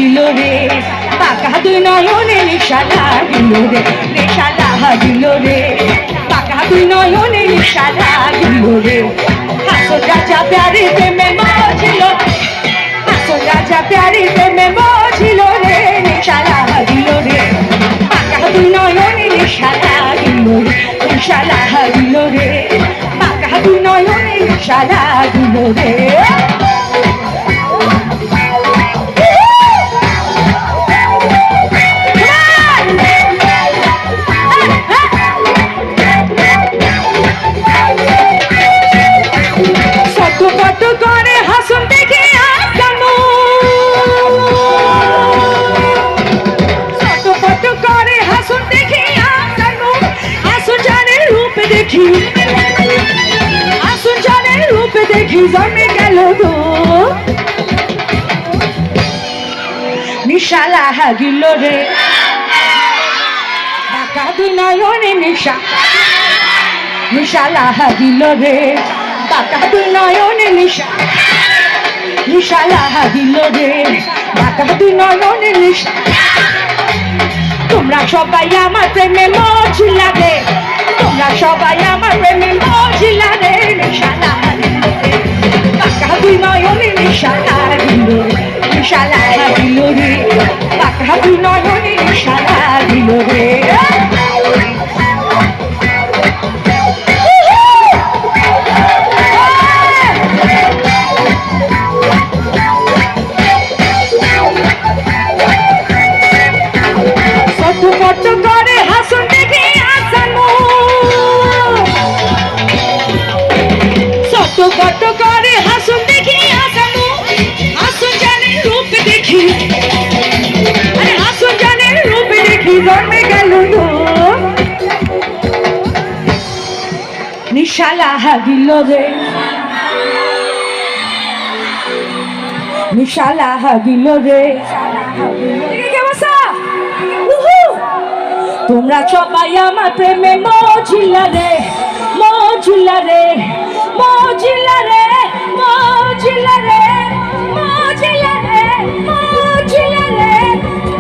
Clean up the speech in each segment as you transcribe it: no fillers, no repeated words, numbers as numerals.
লাগিল রে, পাকা দুই নয়নে নেশা লাগিল রে, নেশা লাগিল রে, পাকা দুই নয়নে নেশা লাগিল রে। হাসন রাজা প্যারে প্রেমে মজিল, হাসন রাজা প্যারে প্রেমে মজিল রে, নেশা লাগিল রে, পাকা দুই নয়নে নেশা লাগিল রে, নেশা লাগিল রে, পাকা দুই নয়নে নেশা লাগিল রে। আসুন জানের রূপে দেখি জন্মে গেল তো নিশা লাগিল রে, বাঁকা দুই নয়নে নেশা, নিশা লাগিল রে, বাঁকা দুই নয়নে নেশা, নিশা লাগিল রে, বাঁকা দুই নয়নে নেশা। তোমরা সবাই আমার প্রেমে মজিলা রে, তোমরা সবাই আমার প্রেমে মজিলা রে, নেশা লাগিল রে, পাকা দুই নয়নে নেশা লাগিল রে, নেশা লাগিল রে, পাকা দুই নয়নে নেশা লাগিল রে। কত করে হাসুন দেখি হাসানু, হাসুন জানের রূপে দেখি, আরে হাসুন জানের রূপে দেখি জন্মে গেল তো নিশা লাগিল রে, নিশা লাগিল রে। তোমরা সবাই আমার প্রেমে মজিলা রে, মজিলা রে, মজিলা রে, মজিলা রে, মজিলা রে, মজিলা রে।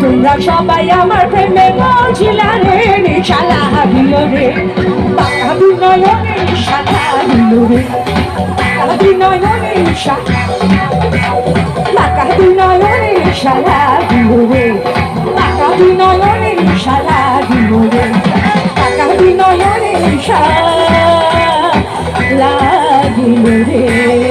তোমরা সবাই আমার প্রেমে মজিলা রে, নেশা লাগিল রে, পাকা দুই নয়নে নেশা লাগিল রে, পাকা দুই নয়নে নেশা, পাকা দুই নয়নে নেশা লাগিল রে, পাকা দুই নয়নে নেশা লাগিল রে, পাকা দুই নয়নে নেশা লাগিল রে।